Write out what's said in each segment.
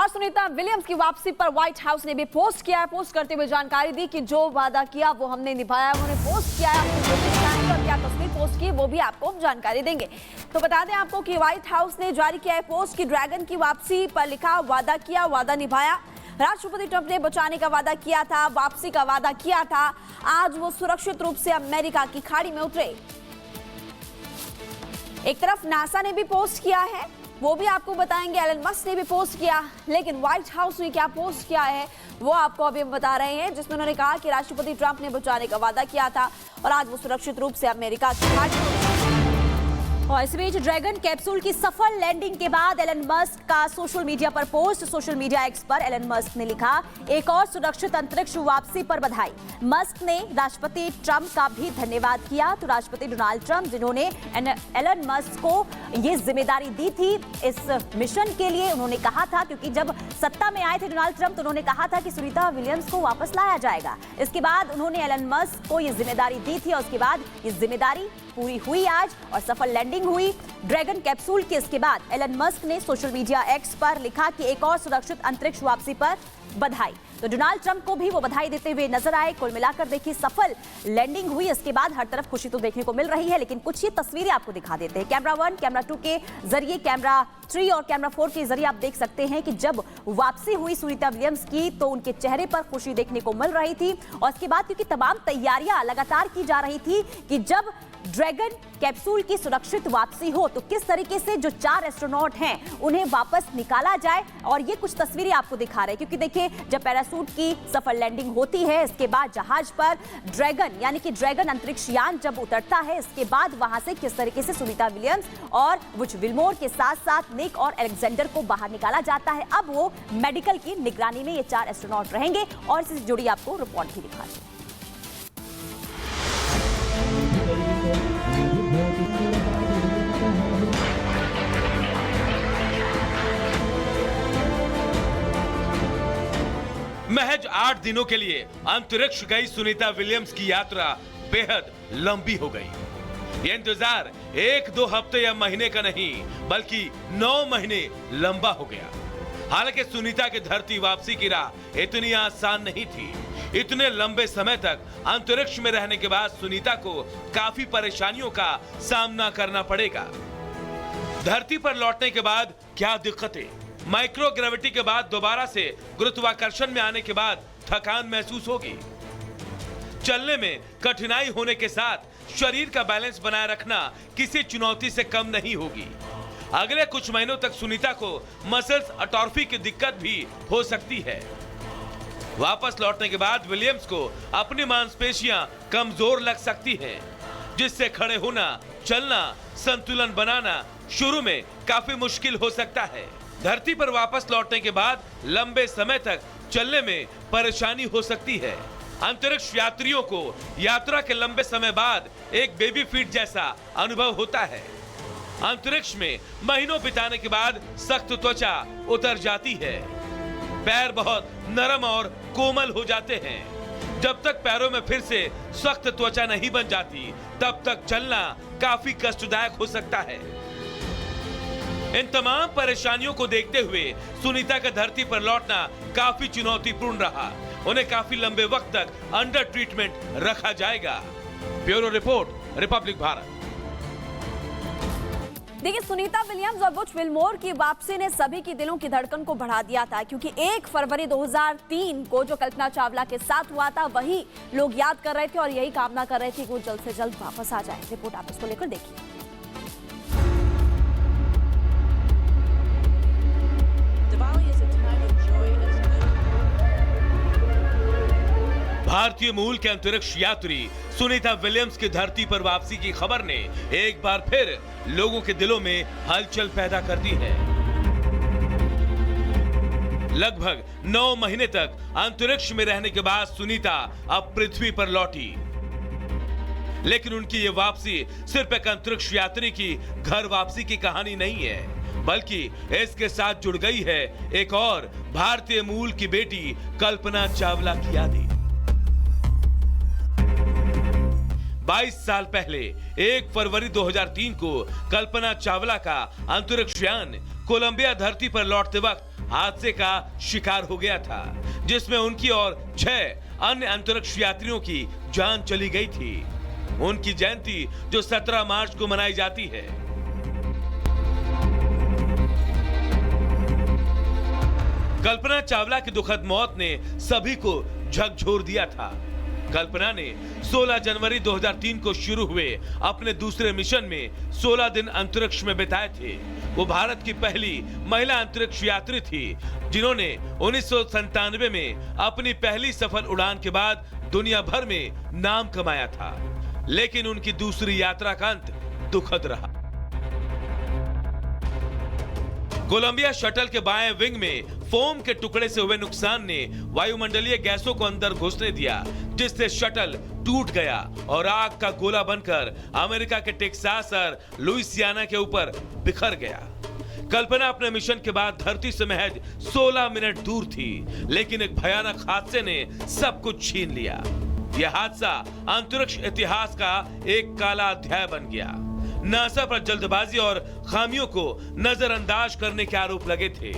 और सुनीता विलियम्स की वापसी पर व्हाइट हाउस ने भी पोस्ट किया है। पोस्ट करते हुए जानकारी दी कि जो वादा किया वो हमने निभाया। उन्होंने पोस्ट किया है, और क्या तस्वीर पोस्ट की वो भी आपको जानकारी देंगे। तो बता दें आपको कि व्हाइट हाउस ने जारी किया है पोस्ट कि ड्रैगन की वापसी पर लिखा, वादा किया, वादा निभाया। राष्ट्रपति ट्रंप ने बचाने का वादा किया था, वापसी का वादा किया था। आज वो सुरक्षित रूप से अमेरिका की खाड़ी में उतरे। एक तरफ नासा ने भी पोस्ट किया है, वो भी आपको बताएंगे। एलन मस्क ने भी पोस्ट किया, लेकिन व्हाइट हाउस ने क्या पोस्ट किया है वो आपको अभी हम बता रहे हैं, जिसमें उन्होंने कहा कि राष्ट्रपति ट्रंप ने बचाने का वादा किया था और आज वो सुरक्षित रूप से अमेरिका की खाड़ी में। और इस बीच ड्रैगन कैप्सूल की सफल लैंडिंग के बाद एलन मस्क का सोशल मीडिया पर पोस्ट। सोशल मीडिया एक्स पर एलन मस्क ने लिखा, एक और सुरक्षित अंतरिक्ष वापसी पर बधाई। मस्क ने राष्ट्रपति ट्रंप का भी धन्यवाद किया। तो राष्ट्रपति डोनाल्ड ट्रंप, जिन्होंने एलन मस्क को ये जिम्मेदारी दी थी इस मिशन के लिए, उन्होंने कहा था, क्योंकि जब सत्ता में आए थे डोनाल्ड ट्रंप तो उन्होंने कहा था कि सुनीता विलियम्स को वापस लाया जाएगा। इसके बाद उन्होंने एलन मस्क को ये जिम्मेदारी दी थी और उसके बाद ये जिम्मेदारी पूरी हुई आज और सफल लैंडिंग हुई ड्रैगन कैप्सूल के। इसके बाद एलन मस्क ने सोशल मीडिया एक्स पर लिखा कि एक और सुरक्षित अंतरिक्ष वापसी पर बधाई। तो डोनाल्ड ट्रंप को भी वो बधाई देते हुए नजर आए। कुल मिलाकर देखिए सफल लैंडिंग हुई। इसके बाद हर तरफ खुशी तो देखने को मिल रही है, लेकिन कुछ ही तस्वीरें आपको दिखा देते हैं। कैमरा 1, कैमरा 2 के जरिए, कैमरा 3 और कैमरा 4 के जरिए आप देख सकते हैं कि जब वापसी हुई सुनीता विलियम्स की तो उनके चेहरे पर खुशी देखने को मिल रही थी। और इसके बाद क्योंकि तमाम तैयारियां लगातार की जा रही थी कि जब ड्रैगन कैप्सूल की सुरक्षित वापसी हो तो किस तरीके से जो 4 एस्ट्रोनॉट हैं उन्हें वापस निकाला जाए। और ये कुछ तस्वीरें आपको दिखा रहे हैं, क्योंकि देखिए जब पैरासूट की सफल लैंडिंग होती है, इसके बाद जहाज पर ड्रैगन यानी कि ड्रैगन अंतरिक्ष यान जब उतरता है, इसके बाद वहां से किस तरीके से सुनीता विलियम्स और बुच विल्मोर के साथ साथ निक और अलेक्जेंडर को बाहर निकाला जाता है। अब वो मेडिकल की निगरानी में ये 4 एस्ट्रोनॉट रहेंगे और इससे जुड़ी आपको रिपोर्ट भी दिखा रहे हैं। महज 8 दिनों के लिए अंतरिक्ष गई सुनीता विलियम्स की यात्रा बेहद लंबी हो गई। ये इंतजार 1-2 हफ्ते या महीने का नहीं बल्कि 9 महीने लंबा हो गया। हालांकि सुनीता की धरती वापसी की राह इतनी आसान नहीं थी। इतने लंबे समय तक अंतरिक्ष में रहने के बाद सुनीता को काफी परेशानियों का सामना करना पड़ेगा। धरती पर लौटने के बाद क्या दिक्कतें, माइक्रो ग्रेविटी के बाद दोबारा से गुरुत्वाकर्षण में आने के बाद थकान महसूस होगी, चलने में कठिनाई होने के साथ शरीर का बैलेंस बनाए रखना किसी चुनौती से कम नहीं होगी। अगले कुछ महीनों तक सुनीता को मसल्स अटॉर्फी की दिक्कत भी हो सकती है। वापस लौटने के बाद विलियम्स को अपनी मांसपेशियां कमजोर लग सकती हैं, जिससे खड़े होना, चलना, संतुलन बनाना शुरू में काफी मुश्किल हो सकता है। धरती पर वापस लौटने के बाद लंबे समय तक चलने में परेशानी हो सकती है। अंतरिक्ष यात्रियों को यात्रा के लंबे समय बाद एक बेबी फीट जैसा अनुभव होता है। अंतरिक्ष में महीनों बिताने के बाद सख्त त्वचा उतर जाती है, पैर बहुत नरम और कोमल हो जाते हैं। जब तक पैरों में फिर से सख्त त्वचा नहीं बन जाती तब तक चलना काफी कष्टदायक हो सकता है। इन तमाम परेशानियों को देखते हुए सुनीता का धरती पर लौटना काफी चुनौतीपूर्ण रहा। उन्हें काफी लंबे वक्त तक अंडर ट्रीटमेंट रखा जाएगा। Bureau report, Republic Bharat. देखिए सुनीता विलियम्स और बुच विल्मोर की वापसी ने सभी की दिलों की धड़कन को बढ़ा दिया था, क्योंकि 1 फरवरी 2003 को जो कल्पना चावला के साथ हुआ था वही लोग याद कर रहे थे और यही कामना कर रहे थे कि वो जल्द से जल्द वापस आ जाए। रिपोर्ट आप इसको लेकर देखिए। भारतीय मूल के अंतरिक्ष यात्री सुनीता विलियम्स की धरती पर वापसी की खबर ने एक बार फिर लोगों के दिलों में हलचल पैदा कर दी है। लगभग 9 महीने तक अंतरिक्ष में रहने के बाद सुनीता अब पृथ्वी पर लौटी, लेकिन उनकी ये वापसी सिर्फ एक अंतरिक्ष यात्री की घर वापसी की कहानी नहीं है, बल्कि इसके साथ जुड़ गई है एक और भारतीय मूल की बेटी कल्पना चावला की यादें। 22 साल पहले 1 फरवरी 2003 को कल्पना चावला का अंतरिक्ष यान कोलंबिया धरती पर लौटते वक्त हादसे का शिकार हो गया था, जिसमें उनकी और 6 अन्य अंतरिक्ष यात्रियों की जान चली गई थी। उनकी जयंती जो 17 मार्च को मनाई जाती है। कल्पना चावला की दुखद मौत ने सभी को झकझोर दिया था। कल्पना ने 16 जनवरी 2003 को शुरू हुए अपने दूसरे मिशन में 16 दिन अंतरिक्ष में बिताए थे। वो भारत की पहली महिला अंतरिक्ष यात्री थी, जिन्होंने 1997 में अपनी पहली सफल उड़ान के बाद दुनिया भर में नाम कमाया था। लेकिन उनकी दूसरी यात्रा का अंत दुखद रहा। कोलंबिया शटल के बाएं विंग में फोम के टुकड़े से हुए नुकसान ने वायुमंडलीय गैसों को अंदर घुसने दिया, जिससे शटल टूट गया और आग का गोला बनकर अमेरिका के टेक्सास और लुइसियाना के ऊपर बिखर गया। कल्पना अपने मिशन के बाद धरती से महज 16 मिनट दूर थी, लेकिन एक भयानक हादसे ने सब कुछ छीन लिया। यह हादसा अंतरिक्ष इतिहास का एक काला अध्याय बन गया। नासा पर जल्दबाजी और खामियों को नजरअंदाज करने के आरोप लगे थे।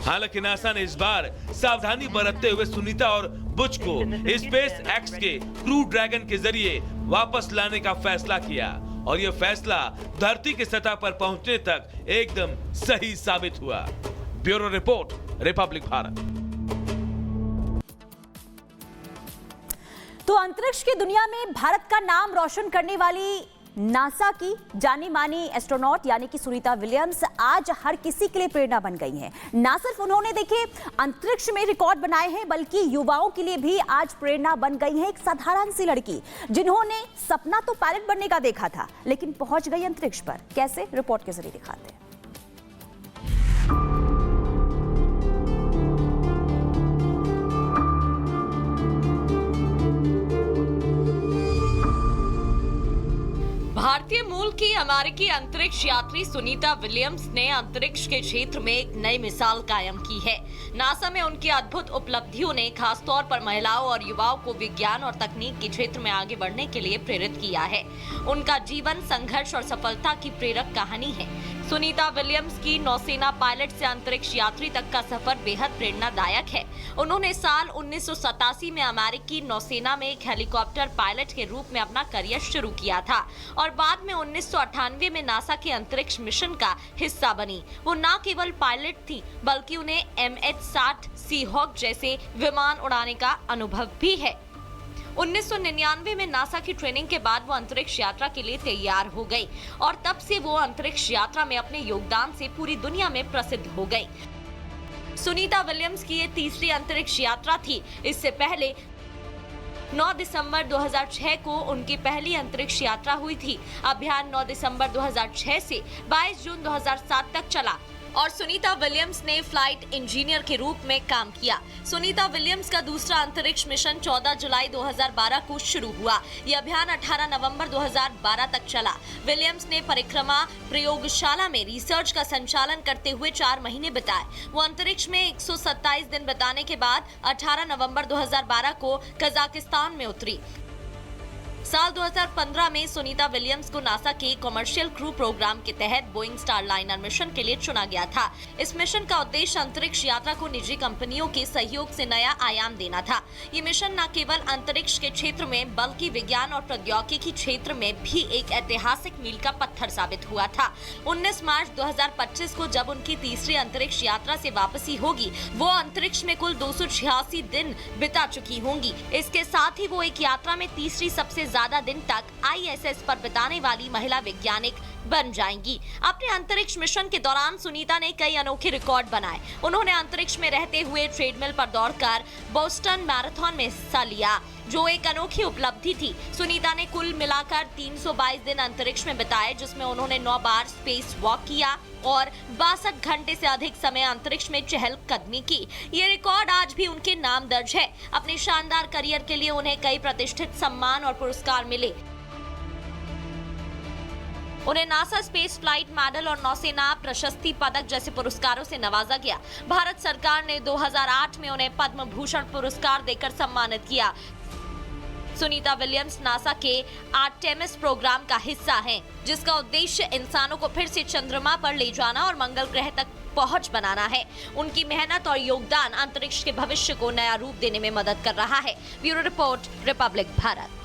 हालांकि नासा ने इस बार सावधानी बरतते हुए सुनीता और बुच को स्पेस एक्स के क्रू ड्रैगन के जरिए वापस लाने का फैसला किया, और यह फैसला धरती की सतह पर पहुंचने तक एकदम सही साबित हुआ। Bureau report, Republic Bharat. तो अंतरिक्ष की दुनिया में भारत का नाम रोशन करने वाली नासा की जानी मानी एस्ट्रोनॉट यानी कि सुनीता विलियम्स आज हर किसी के लिए प्रेरणा बन गई हैं। ना सिर्फ उन्होंने देखे अंतरिक्ष में रिकॉर्ड बनाए हैं, बल्कि युवाओं के लिए भी आज प्रेरणा बन गई है। एक साधारण सी लड़की जिन्होंने सपना तो पायलट बनने का देखा था, लेकिन पहुंच गई अंतरिक्ष पर। कैसे, रिपोर्ट के जरिए दिखाते हैं। भारतीय मूल की अमेरिकी अंतरिक्ष यात्री सुनीता विलियम्स ने अंतरिक्ष के क्षेत्र में एक नई मिसाल कायम की है। नासा में उनकी अद्भुत उपलब्धियों ने खासतौर पर महिलाओं और युवाओं को विज्ञान और तकनीक के क्षेत्र में आगे बढ़ने के लिए प्रेरित किया है। उनका जीवन संघर्ष और सफलता की प्रेरक कहानी है। सुनीता विलियम्स की नौसेना पायलट से अंतरिक्ष यात्री तक का सफर बेहद प्रेरणादायक है। उन्होंने साल 1987 में अमेरिकी नौसेना में एक हेलीकॉप्टर पायलट के रूप में अपना करियर शुरू किया था और बाद में 1998 में नासा के अंतरिक्ष मिशन का हिस्सा बनी। वो न केवल पायलट थी, बल्कि उन्हें MH-60 सीहॉक जैसे विमान उड़ाने का अनुभव भी है। 1999 में नासा की ट्रेनिंग के बाद वो अंतरिक्ष यात्रा के लिए तैयार हो गई और तब से वो अंतरिक्ष यात्रा में अपने योगदान से पूरी दुनिया में प्रसिद्ध हो गई। सुनीता विलियम्स की ये तीसरी अंतरिक्ष यात्रा थी। इससे पहले 9 दिसंबर 2006 को उनकी पहली अंतरिक्ष यात्रा हुई थी। अभियान 9 दिसंबर 2006 से 22 जून 2007 तक चला और सुनीता विलियम्स ने फ्लाइट इंजीनियर के रूप में काम किया। सुनीता विलियम्स का दूसरा अंतरिक्ष मिशन 14 जुलाई 2012 को शुरू हुआ। यह अभियान 18 नवंबर 2012 तक चला। विलियम्स ने परिक्रमा प्रयोगशाला में रिसर्च का संचालन करते हुए 4 महीने बिताए। वो अंतरिक्ष में 127 दिन बिताने के बाद 18 नवंबर 2012 को कजाकिस्तान में उतरी। साल 2015 में सुनीता विलियम्स को नासा के कमर्शियल क्रू प्रोग्राम के तहत बोइंग स्टारलाइनर मिशन के लिए चुना गया था। इस मिशन का उद्देश्य अंतरिक्ष यात्रा को निजी कंपनियों के सहयोग से नया आयाम देना था। ये मिशन न केवल अंतरिक्ष के क्षेत्र में, बल्कि विज्ञान और प्रौद्योगिकी क्षेत्र में भी एक ऐतिहासिक मील का पत्थर साबित हुआ था। 19 मार्च 2025 को जब उनकी तीसरी अंतरिक्ष यात्रा से वापसी होगी, वो अंतरिक्ष में कुल 286 दिन बिता चुकी होंगी। इसके साथ ही वो एक यात्रा में तीसरी सबसे ज्यादा दिन तक ISS पर बिताने वाली महिला वैज्ञानिक बन जाएंगी। अपने अंतरिक्ष मिशन के दौरान सुनीता ने कई अनोखे रिकॉर्ड बनाए। उन्होंने अंतरिक्ष में रहते हुए ट्रेडमिल पर दौड़कर बोस्टन मैराथन में हिस्सा लिया, जो एक अनोखी उपलब्धि थी। सुनीता ने कुल मिलाकर 322 दिन अंतरिक्ष में बिताए, जिसमें उन्होंने 9 बार स्पेस वॉक किया और 62 घंटे से अधिक समय अंतरिक्ष में चहलकदमी की। ये रिकॉर्ड आज भी उनके नाम दर्ज है। अपने शानदार करियर के लिए उन्हें कई प्रतिष्ठित सम्मान और पुरस्कार मिले। उन्हें नासा स्पेस फ्लाइट मेडल और नौसेना प्रशस्ति पदक जैसे पुरस्कारों से नवाजा गया। भारत सरकार ने 2008 में उन्हें पद्म भूषण पुरस्कार देकर सम्मानित किया। सुनीता विलियम्स नासा के आर्टेमिस प्रोग्राम का हिस्सा हैं, जिसका उद्देश्य इंसानों को फिर से चंद्रमा पर ले जाना और मंगल ग्रह तक पहुंच बनाना है। उनकी मेहनत और योगदान अंतरिक्ष के भविष्य को नया रूप देने में मदद कर रहा है। Bureau report, Republic Bharat.